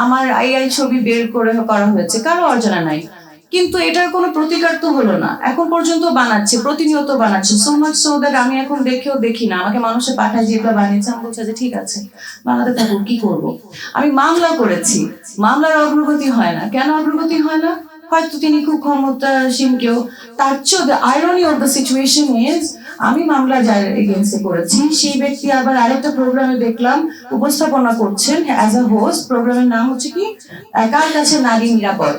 আমার আই ছবি বের করা হয়েছে, কারো অজানা নাই, কিন্তু এটার কোনো প্রতিকার তো হলো না, এখন পর্যন্ত বানাচ্ছে, প্রতিনিয়ত বানাচ্ছে, সো মাচ সো দ্যাট আমি এখন দেখেও দেখি না, আমাকে মানুষে পাঠায় যে এটা বানিয়েছে, আমি বলছে যে ঠিক আছে বানাতে থাকুক, কি করব। আমি মামলা করেছি, মামলার অগ্রগতি হয় না, কেন অগ্রগতি হয় না? হয়তো তিনি খুব ক্ষমতাসীন কেউ। তার চেয়ে the irony of the situation is, আমি মামলা যার এগেইনস্টে করেছি সেই ব্যক্তি আবার আরেকটা প্রোগ্রামে দেখলাম উপস্থাপনা করছেন অ্যাজ আ হোস্ট, প্রোগ্রামের নাম হচ্ছে কি কার কাছে নারী নিরাপদ।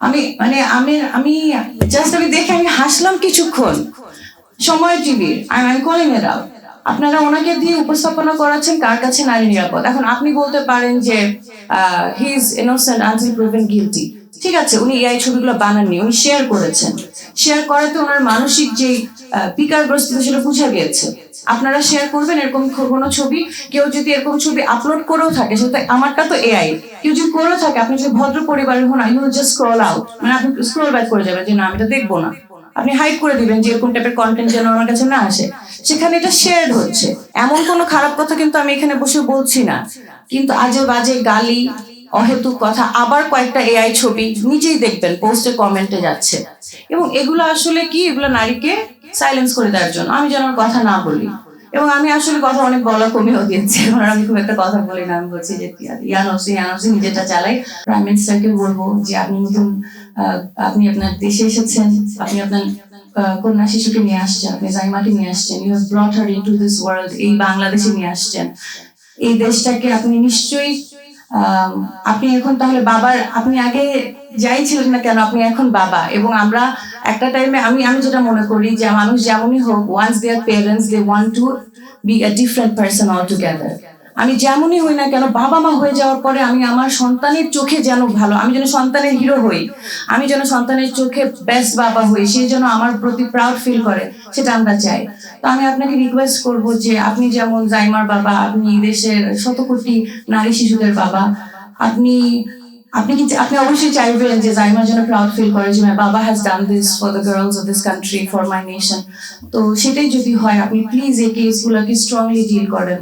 আমি মানে আমি আমি জাস্ট আমি দেখে আমি হাসলাম কিছুক্ষণ। সময় টিভির আমি কলিং এর আউট, আপনারা ওনাকে দিয়ে উপস্থাপনা করাচ্ছেন কার কাছে নারী নিরাপদ। এখন আপনি বলতে পারেন যে he is innocent until proven guilty, ঠিক আছে, উনি এআই ছবিগুলো বানাননি, উনি শেয়ার করেছেন, শেয়ার করাতে ওনার মানসিক যে বিকারগ্রস্ততা সেটা বুঝা গিয়েছে। আপনারা শেয়ার করবেন এরকম কোনো ছবি, কেউ যদি এরকম ছবি আপলোড করেও থাকে, সেটা আমারটা তো এআই, কেউ যদি করেও থাকে, আপনি যদি ভদ্র পরিবারের হন, ইউ জাস্ট স্ক্রল আউট, মানে আপনি স্ক্রল ব্যাক করে যাবেন যে না আমি এটা দেখবো না, আপনি হাইড করে দিবেন যে এরকম টাইপের কন্টেন্ট যেন আমার কাছে না আসে। সেখানে এটা শেয়ার হচ্ছে, এমন কোনো খারাপ কথা কিন্তু আমি এখানে বসে বলছি না, কিন্তু আজে বাজে গালি, অহেতুক কথা, আবার কয়েকটা এআই ছবি নিজেই দেখবেন পোস্টে কমেন্টে যাচ্ছে, এবং এগুলো আসলে কি, এগুলো নারীকে সাইলেন্স করে দেওয়ার জন্য, আমি যেন আর কথা না বলি। এবং আমি আসলে কথা অনেক বলা কমেও দিয়েছি, এখন আমি খুব একটা কথা বলি না, আমি বলছি যে ইয়ানসি নিজেটা চালাই। প্রাইম মিনিস্টারকে বলবো যে আপনি নতুন আপনি আপনার দেশে এসেছেন, আপনি আপনার কন্যা শিশুকে নিয়ে আসছেন, আপনি জাইমাকে নিয়ে আসছেন, you have brought her into this world, এই বাংলাদেশে নিয়ে আসছেন, এই দেশটাকে আপনি নিশ্চয়ই আপনি এখন তাহলে বাবার, আপনি আগে যাই ছিলেন না কেন আপনি এখন বাবা। এবং আমরা একটা টাইমে আমি যেটা মনে করি যে মানুষ যেমনই হোক, once their parents they want to be a different person altogether. আমি যেমনই হই না কেন, বাবা মা হয়ে যাওয়ার পরে আমি আমার সন্তানের চোখে যেন ভালো, আমি যেন সন্তানের হিরো হই, আমি যেন সন্তানের চোখে বেস্ট বাবা হই, সে যেন আমার প্রতি প্রাউড ফিল করে, সেটা আমরা চাই। তো আমি আপনাকে রিকোয়েস্ট করব যে আপনি যেমন জাইমার বাবা, আপনি দেশের শত কোটি নারী শিশুদের বাবা, আপনি আপনি অবশ্যই চাইবেন যে জাইমা যেন প্রাউড ফিল করে যে মাই বাবা has done this for the girls of this country, for my nation. তো সেটাই যদি হয়, আপনি প্লিজ এই কেসগুলোকে স্ট্রংলি ডিল করেন,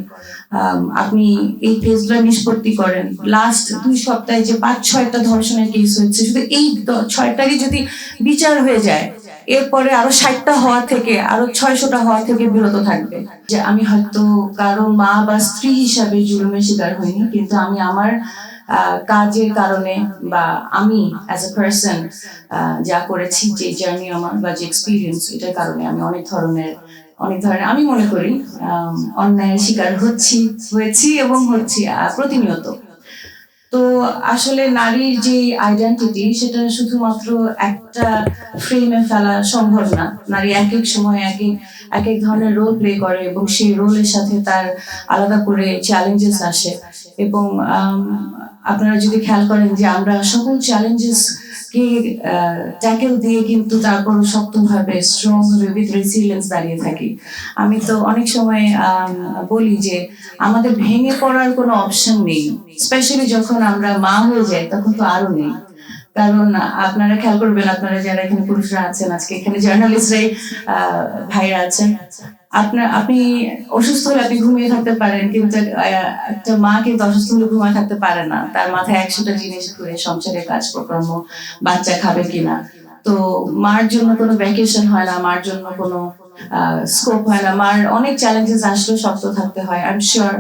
আপনি এই কেসগুলো নিষ্পত্তি করেন। লাস্ট 2 সপ্তাহে যে 5-6টা ধর্ষণের কেস হচ্ছে, শুধু এই 6টারই যদি বিচার হয়ে যায়, এরপরে আরো 60টা হওয়া থেকে, আরো 600টা হওয়া থেকে বিরত থাকবে। যে আমি হয়তো কারো মা বা স্ত্রী হিসাবে জুলুমের শিকার হইনি, কিন্তু আমি আমার কাজের কারণে বা আমি অ্যাজ এ পার্সন যা করেছি, যে জার্নি আমার বা যে এক্সপিরিয়েন্স, এটার কারণে আমি অনেক ধরনের আমি মনে করি অন্যায়ের শিকার হয়েছি এবং হচ্ছি প্রতিনিয়ত। তো আসলে নারীর যে আইডেন্টিটি, সেটা শুধুমাত্র একটা ফ্রেমে ফেলা সম্ভব না। নারী এক এক সময় এক এক ধরনের রোল প্লে করে, এবং সেই রোলের সাথে তার আলাদা করে চ্যালেঞ্জেস আসে। এবং আপনারা যদি খেয়াল করেন যে আমরা সকল চ্যালেঞ্জেস কে ট্যাকেল দিয়ে কিন্তু তারপর শক্তভাবে, স্ট্রং ভাবে, উইথ রেসিলিয়েন্স দাঁড়িয়ে থাকি। আমি তো অনেক সময় বলি যে আমাদের ভেঙে পড়ার কোনো অপশন নেই, স্পেশালি যখন আমরা মা হয়ে যাই, তখন তো আরো নেই। কারণ আপনারা খেয়াল করবেন, আপনারা যারা এখানে পুরুষরা আছেন, আজকে এখানে জার্নালিস্টরাই ভাইরা আছেন, আপনি অসুস্থ হলে আপনি ঘুমিয়ে থাকতে পারেন, কিন্তু একটা মা কিন্তু অসুস্থ হলে ঘুমিয়ে থাকতে পারে না, তার মাথায় 100টা জিনিস ঘুরে, সংসারের কাজকর্ম, বাচ্চা খাবে কিনা। তো মার জন্য কোনো ভ্যাকেশন হয় না, মার জন্য কোনো স্কোপ হয় না, মার অনেক চ্যালেঞ্জেস আসলেও শক্ত থাকতে হয়। আই এম শিওর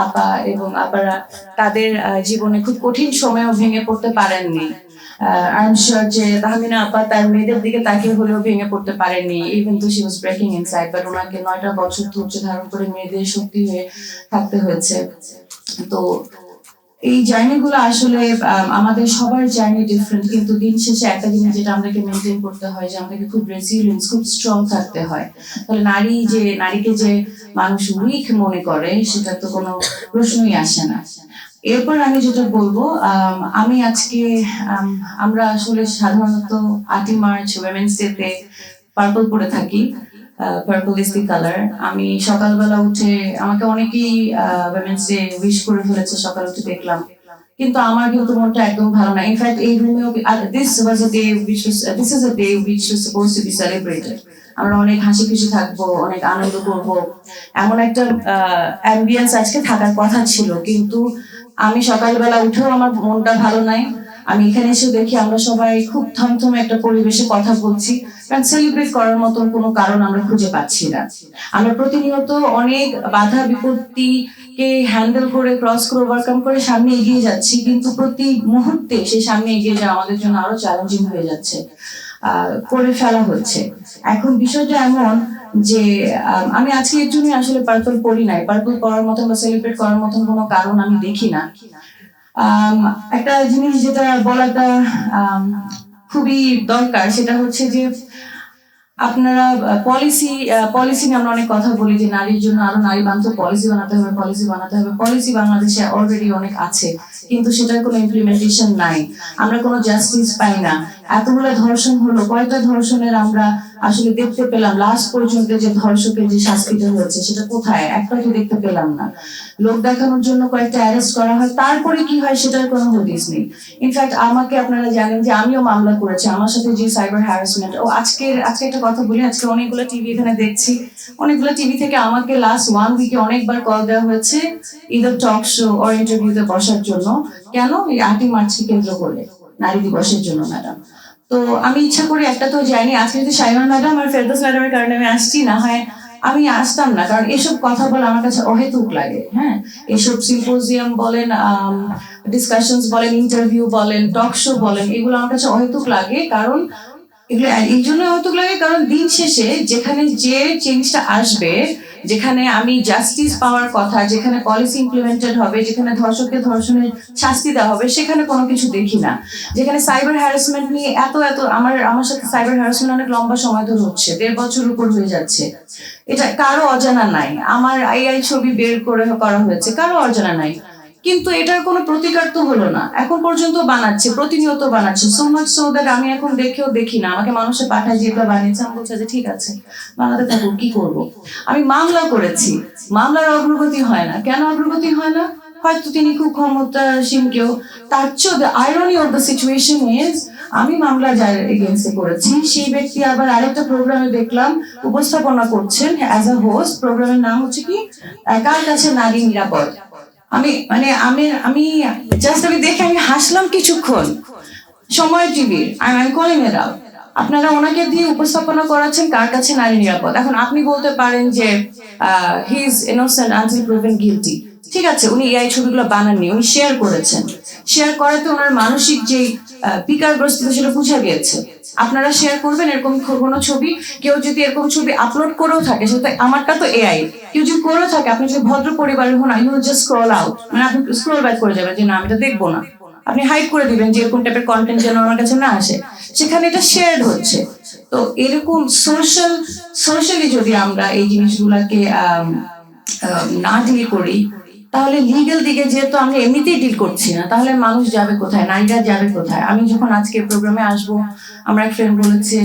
আপা এবং আপারা তাদের জীবনে খুব কঠিন সময়ও ভেঙে পড়তে পারেননি। আই এম শিওর যে তাহমিনা আপা তার মেয়েদের দিকে তাকিয়ে হলেও ভেঙে পড়তে পারেনি, ইভেন তো she was breaking inside, but ওনাকে 9টা বছর ধৈর্য ধারণ করে মেয়েদের শক্তি হয়ে থাকতে হয়েছে। তো এই জার্নিগুলো আসলে আমাদের সবার জার্নি ডিফারেন্ট, কিন্তু দিন শেষে একটা জিনিস যেটা আমাদেরকে মেনটেন করতে হয়, যে আমাদেরকে খুব রেসিলিয়েন্স, খুব স্ট্রং থাকতে হয়। তাহলে নারীকে যে মানুষ উইক মনে করে, সেটা তো কোনো প্রশ্নই আসে না। এরপর আমি যেটা বলবো, আমি আজকে আমরা আসলে সাধারণত 8ই মার্চ উইমেন্স ডেতে পার্পল পরে থাকি, পার্পল ইজ দি কালার। আমি সকালবেলা উঠে, আমাকে অনেকেই উইমেন্স ডে উইশ করে ফেলেছে, সকালে উঠে দেখলাম, কিন্তু আমার কিন্তু মনটা একদম ভালো না। ইনফ্যাক্ট এই রুমেও this is a day which was supposed to be celebrated. আমরা অনেক হাসি খুশি থাকবো, অনেক আনন্দ করব, এমন একটা অ্যাম্বিয়েন্স আজকে থাকার কথা ছিল, কিন্তু আমি সকালবেলা উঠেও আমার মনটা ভালো নাই। আমি এখানে এসে দেখি আমরা সবাই খুব থমথমে একটা পরিবেশে কথা বলছি, কারণ সেলিব্রেট করার মতন কোনো কারণ আমরা খুঁজে পাচ্ছি না। আমরা প্রতিনিয়ত অনেক বাধা বিপত্তিকে হ্যান্ডেল করে, ক্রস করে, ওভারকাম করে সামনে এগিয়ে যাচ্ছি, কিন্তু প্রতি মুহূর্তে সেই সামনে এগিয়ে যাওয়া আমাদের জন্য আরো চ্যালেঞ্জিং হয়ে যাচ্ছে, করে ফেলা হচ্ছে। এখন বিষয়টা এমন যে আমি আজকে এর জন্য আসলে পার্পল পরি নাই। পার্পল পরার মতন বা সেলিব্রেট করার মতন কোনো কারণ আমি দেখি না। একটা জিনিস যেটা বলাটা খুবই দরকার, সেটা হচ্ছে যে আপনারা পলিসি নিয়ে আমরা অনেক কথা বলি যে নারীর জন্য আরো নারী বান্ধব পলিসি বানাতে হবে, পলিসি বানাতে হবে। পলিসি বাংলাদেশে অলরেডি অনেক আছে, কিন্তু সেটার কোনো ইমপ্লিমেন্টেশন নাই। আমরা কোনো জাস্টিস পাই না। এতগুলো ধর্ষণ হলো, কয়টা ধর্ষণের আমরা আসলে দেখতে পেলাম লাস্ট পর্যন্ত যে ধর্ষকের যে শাস্তিটা হয়েছে সেটা কোথায়? একটা তো দেখতে পেলাম না। লোক দেখানোর জন্য কয়েকটা অ্যারেস্ট করা হয়, তারপরে কি হয় সেটার কোনো হদিস নেই। ইনফ্যাক্ট আমাকে, আপনারা জানেন যে আমিও মামলা করেছি, আমার সাথে যে সাইবার হ্যারাসমেন্ট। আজকে একটা কথা বলি, আজকে অনেকগুলো টিভি এখানে দেখছি, অনেকগুলো টিভি থেকে আমাকে লাস্ট 1 উইকে অনেকবার কল দেওয়া হয়েছে ইদার টক শো অর ইন্টারভিউতে বসার জন্য। কেন? এই 8ই মার্চকে কেন্দ্র করে, নারী দিবসের জন্য ম্যাডাম। তো আমি ইচ্ছা করি একটা তো যাইনি। আজকে যদি শাইমা ম্যাডাম আর ফেরদৌস ম্যাডামের কারণে আমি আসছি, না হয় আমি আসতাম না, কারণ এসব কথা বলা আমার কাছে অহেতুক লাগে। হ্যাঁ, এসব সিম্পোজিয়াম বলেন, ডিসকাশনস বলেন, ইন্টারভিউ বলেন, টক শো বলেন, এগুলো আমার কাছে অহেতুক লাগে। কারণ এগুলো এই জন্য অহেতুক লাগে, কারণ দিন শেষে যেখানে যে চেঞ্জটা আসবে, যেখানে আমি জাস্টিস পাওয়ার কথা, যেখানে পলিসি ইমপ্লিমেন্টেড হবে, যেখানে ধর্ষককে ধর্ষণের শাস্তি দেওয়া হবে, সেখানে কোনো কিছু দেখি না। যেখানে সাইবার হ্যারাসমেন্ট নিয়ে এত আমার সাথে সাইবার হ্যারাসমেন্ট অনেক লম্বা সময় ধরে হচ্ছে, 1.5 বছর উপর হয়ে যাচ্ছে। এটা কারো অজানা নাই। আমার AI ছবি বের করে করা হয়েছে, কারো অজানা নাই। কিন্তু এটার কোনো প্রতিকার তো হলো না, এখন পর্যন্ত বানাচ্ছে, প্রতিনিয়ত বানাচ্ছে। সো মাচ সো দ্যাট আমি এখন দেখেও দেখি না। আমাকে মানুষে পাঠায় যে এটা বানিয়েছে, আমি বলছে যে ঠিক আছে বানাতে থাকো, কি করব। আমি মামলা করেছি, মামলার অগ্রগতি হয় না। কেন অগ্রগতি হয় না? হয়তো তিনি খুব ক্ষমতাসীন কেউ। তার চেয়ে the irony of the situation is, আমি মামলা যার এগেইনস্টে করেছি সেই ব্যক্তি আবার আরেকটা প্রোগ্রামে দেখলাম উপস্থাপনা করছেন অ্যাজ আ হোস্ট। প্রোগ্রামের নাম হচ্ছে কি, কার কাছে নারী নিরাপদ। আমি জাস্ট আমি দেখে আমি হাসলাম কিছুক্ষণ। সময় টিভির, আমি কলিং এর আউট, আপনারা ওনাকে দিয়ে উপস্থাপনা করাচ্ছেন কার কাছে নারী নিরাপদ। এখন আপনি বলতে পারেন যে he is innocent until proven guilty. ঠিক আছে, উনি AI ছবিগুলো বানাননি, উনি শেয়ার করেছেন। শেয়ার করাতে ওনার মানসিক যে বিকারগ্রস্ততা সেটা বুঝা গিয়েছে। আপনারা শেয়ার করবেন এরকম কোনো ছবি, কেউ যদি এরকম ছবি আপলোড করেও থাকে, সেটা আমারটা তো AI, কেউ যদি করেও থাকে, আপনি যদি ভদ্র পরিবারের হন, ইউ জাস্ট স্ক্রল আউট, মানে আপনি স্ক্রল ব্যাক করে যাবেন যে না আমি এটা দেখবো না। আপনি হাইড করে দিবেন যে এরকম টাইপের কন্টেন্ট যেন আমার কাছে না আসে। সেখানে এটা শেয়ার হচ্ছে। তো এরকম সোশ্যালি যদি আমরা এই জিনিসগুলোকে না ডিল করি, তাহলে লিগ্যাল দিকে যেহেতু আমরা এমনিতেই ডিল করছি না, তাহলে মানুষ যাবে কোথায়, নারীরা যাবে কোথায়? আমি যখন আজকে প্রোগ্রামে আসবো, আমার এক ফ্রেন্ড বলেছে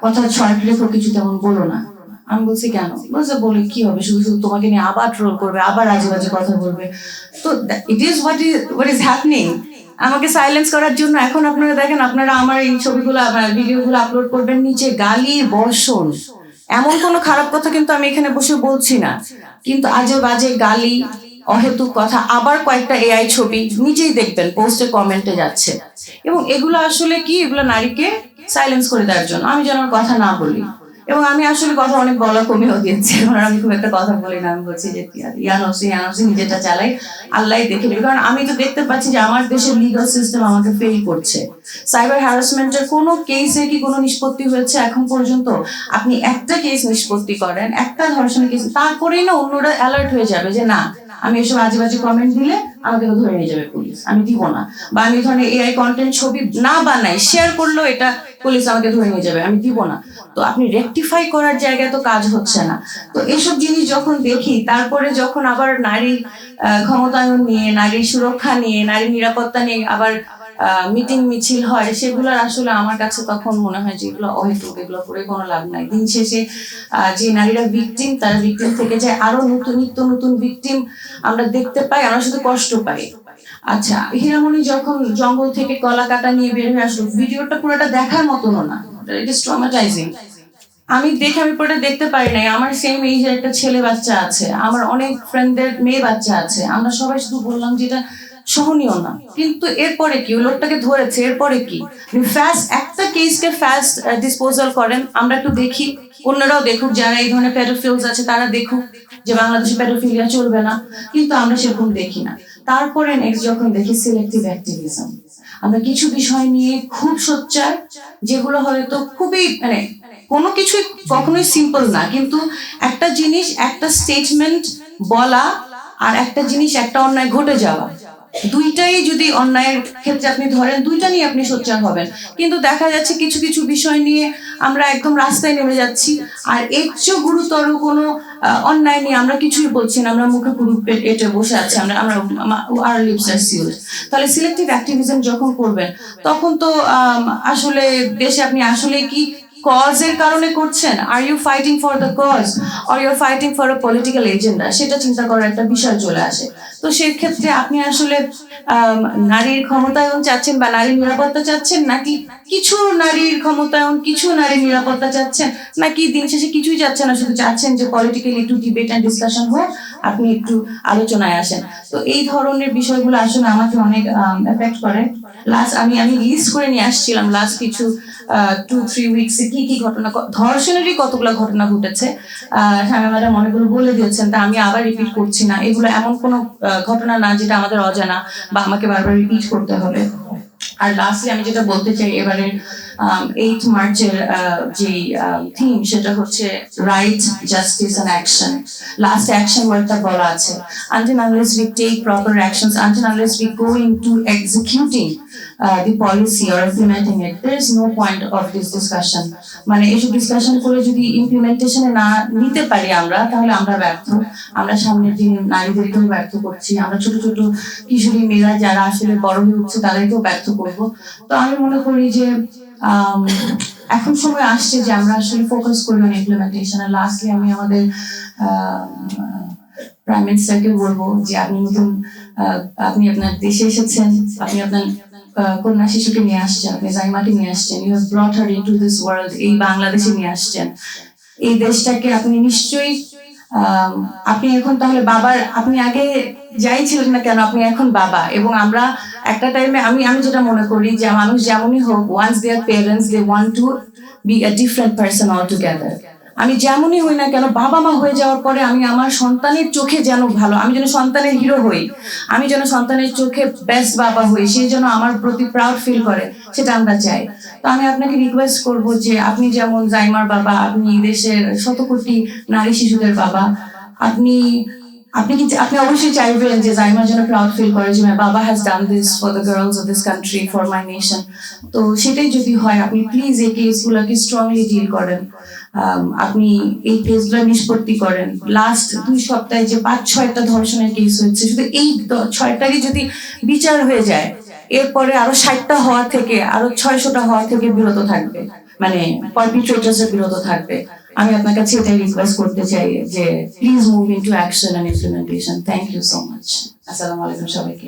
কথা শর্ট রেখো, কিছু তেমন বলো না। আমি বলছি কেন? বলছে বলে কি হবে, শুধু শুধু তোমাকে নিয়ে আবার ট্রোল করবে, আবার আজে বাজে কথা বলবে। তো it is what is happening. আমাকে সাইলেন্স করার জন্য এখন আপনারা দেখেন, আপনারা আমার এই ছবিগুলো ভিডিওগুলো আপলোড করবেন, নিচে গালি বর্ষণ। এমন কোনো খারাপ কথা কিন্তু আমি এখানে বসে বলছি না, কিন্তু আজে বাজে গালি, অহেতুক কথা, আবার কয়েকটা AI ছবি নিজেই দেখবেন পোস্টে কমেন্টে যাচ্ছে। এবং এগুলো আসলে কি, এগুলো নারীকে সাইলেন্স করে দেওয়ার জন্য, আমি যেন কথা না বলি। এবং আমি আসলে কথা অনেক বলা কমিয়েও দিয়েছি, কারণ আমি খুব একটা কথা বলি না। আমি বলছি যে ইয়ানসি নিজেটা চালাই, আল্লাহ দেখে নেবে। কারণ আমি তো দেখতে পাচ্ছি যে আমার দেশের লিগাল সিস্টেম আমাকে ফেল করছে। সাইবার হ্যারাসমেন্টের কোনো কেসে কি কোনো নিষ্পত্তি হয়েছে এখন পর্যন্ত? আপনি একটা কেস নিষ্পত্তি করেন, একটা ধর্ষণের কেস, তারপরেই না অন্যরা অ্যালার্ট হয়ে যাবে যে না, আমি এসব আজে বাজে কমেন্ট দিলে আমাকে তো ধরে নিয়ে যাবে পুলিশ, আমি দিব না। বা আমি ধরনের AI কন্টেন্ট ছবি না বানাই, শেয়ার করলেও এটা পুলিশ আমাকে ধরে নিয়ে যাবে, আমি দিব না। তো আপনি রেকটিফাই করার জায়গায় তো কাজ হচ্ছে না। তো এসব জিনিস যখন দেখি, তারপরে যখন আবার নারীর ক্ষমতায়ন নিয়ে, নারীর সুরক্ষা নিয়ে, নারীর নিরাপত্তা নিয়ে আবার মিটিং মিছিল হয়, সেগুলো আসলে আমার কাছে তখন মনে হয় যে এগুলো অহেতুক, এগুলো করে কোনো লাভ নাই। দিন শেষে যে নারীরা ভিকটিম, তারা ভিকটিম থেকে যায় আরো নিত্য নতুন ভিকটিম আমরা দেখতে পাই, আমরা শুধু কষ্ট পাই। আচ্ছা, হীরামণি যখন জঙ্গল থেকে কলা কাটা নিয়ে বের হয়ে আসলো, ভিডিওটা পুরোটা দেখার মতনও না, ইট ইজ ট্রমাটাইজিং। আমি পুরোটা দেখতে পারি নাই। আমার সেম এইজের একটা ছেলে বাচ্চা আছে, আমার অনেক ফ্রেন্ডদের মেয়ে বাচ্চা আছে। আমরা সবাই শুধু বললাম যে এটা সহনীয় না, কিন্তু এরপরে কি? ওই লোকটাকে ধরেছে, এরপরে কি? ফাস্ট একটা কেসকে ফাস্ট ডিসপোজাল করেন, আমরা একটু দেখি, অন্যরাও দেখুক, যারা এই ধরনের প্যাডোফিলস আছে তারা দেখুক যে বাংলাদেশে প্যাডোফিলিয়া চলবে না, কিন্তু আমরা সেরকম দেখি না। তারপরে নেক্সট যখন দেখি সিলেক্টিভ অ্যাক্টিভিজম, আমরা কিছু বিষয় নিয়ে খুব সোচ্চার, যেগুলো হয়তো খুবই মানে কোনো কিছুই কখনোই সিম্পল না, কিন্তু একটা জিনিস একটা স্টেটমেন্ট বলা আর একটা জিনিস একটা অন্যায় ঘটে যাওয়া, দুইটাই যদি অন্যায়ের ক্ষেত্রে আপনি ধরেন, দুইটা নিয়ে আপনি সোচ্চার হবেন। কিন্তু দেখা যাচ্ছে কিছু কিছু বিষয় নিয়ে আমরা একদম রাস্তায় নেমে যাচ্ছি, আর এর চেয়ে গুরুতর কোনো অন্যায় নিয়ে আমরা কিছুই বলছি না, আমরা মুখে পুরো এটে বসে আছি, আমরা আমরা আর লিপস আর সিলড। তাহলে সিলেক্টিভ অ্যাক্টিভিজম যখন করবেন, তখন তো আসলে দেশে আপনি আসলে কি কজের কারণে করছেন? Are you fighting for the cause or you fighting for a political agenda? সেটা চিন্তা করার একটা বিষয় চলে আসে। তো সেক্ষেত্রে আপনি আসলে নারীর ক্ষমতায়ন চাচ্ছেন বা নারীর নিরাপত্তা চাচ্ছেন, নাকি কিছু নারীর ক্ষমতায়ন, কিছু নারীর নিরাপত্তা চাচ্ছেন, নাকি দিন শেষে কিছুই চাচ্ছেন না, শুধু চাচ্ছেন যে পলিটিক্যালি একটু ডিবেট অ্যান্ড ডিসকাশন হোক, আপনি একটু আলোচনায় আসেন? তো এই ধরনের বিষয়গুলো আসলে আমাকে অনেক এফেক্ট করে। আমি লিস্ট করে নিয়ে আসছিলাম লাস্ট কিছু 2-3 উইকসে কি কি ঘটনা, ধর্ষণেরই কতগুলো ঘটনা ঘটেছে। শামীমা ম্যাডাম অনেকগুলো বলে দিয়েছেন, তা আমি আবার রিপিট করছি না। এগুলো এমন কোনো ঘটনা না যেটা আমাদের অজানা বা আমাকে বারবার রিপিট করতে হবে। আর লাস্টলি আমি যেটা বলতে চাই, এবারে 8 মার্চের যে থিম, সেটা হচ্ছে right, justice and action. Last action ওয়ার্ডটা বলা আছে। Until unless we take proper actions, until unless we go into executing the policy or implementing it, there is no point of this discussion. মানে এসব discussion করে যদি ইমপ্লিমেন্টেশনে না নিতে পারি আমরা, তাহলে আমরা ব্যর্থ। আমরা সামনের দিন নারীদেরকেও ব্যর্থ করছি, আমরা ছোট ছোট কিশোরী মেয়েরা যারা আসলে বড় হয়ে উঠছে তাদেরকেও ব্যর্থ করব। তো আমি মনে করি যে এখন সময় আসছে যে আমরা আসলে ফোকাস করি অন ইমপ্লিমেন্টেশন। আর লাস্টলি আমি আমাদের প্রাইম মিনিস্টারকে বলবো যে আপনি আপনার দেশে এসেছেন, আপনি আপনার কন্যা শিশুকে নিয়ে আসছেন, আপনি জাইমাকে নিয়ে আসছেন, you have brought her into this world, এই বাংলাদেশে নিয়ে আসছেন। এই দেশটাকে আপনি নিশ্চয়ই আপনি এখন তাহলে বাবার, আপনি আগে যাই ছিলেন না কেন, আপনি এখন বাবা। এবং আমরা একটা টাইমে আমি যেটা মনে করি যে মানুষ যেমনই হোক, once their parents they want to be a different person altogether. আমি যেমনই হই না কেন, বাবা মা হয়ে যাওয়ার পরে আমি আমার সন্তানের চোখে যেন ভালো, আমি যেন সন্তানের হিরো হই, আমি যেন সন্তানের চোখে বেস্ট বাবা হই, সে যেন আমার প্রতি প্রাউড ফিল করে, সেটা আমরা চাই। তো আমি আপনাকে রিকোয়েস্ট করব যে আপনি যেমন জাইমার বাবা, আপনি দেশের শত কোটি নারী শিশুদের বাবা, আপনি অবশ্যই চাইবেন যে জাইমার জন্য প্রাউড ফিল করে যে মাই বাবা has done this for the girls of this country, for my nation. তো সেটাই যদি হয়, আপনি প্লিজ এই কেসগুলোকে স্ট্রংলি ডিল করেন, আপনি এই কেসগুলো নিষ্পত্তি করেন। লাস্ট 2 সপ্তাহে যে 5-6টা ধর্ষণের কেস হচ্ছে, শুধু এই 6টারই যদি বিচার হয়ে যায়, এরপরে আরো 60টা হওয়া থেকে, আরো 600টা হওয়া থেকে বিরত থাকবে, মানে পারপিট্রেটরসের বিরত থাকবে। আমি আপনার কাছে এটাই রিকোয়েস্ট করতে চাই যে please move into action and implementation. Thank you so much. আসসালামু আলাইকুম সবাইকে।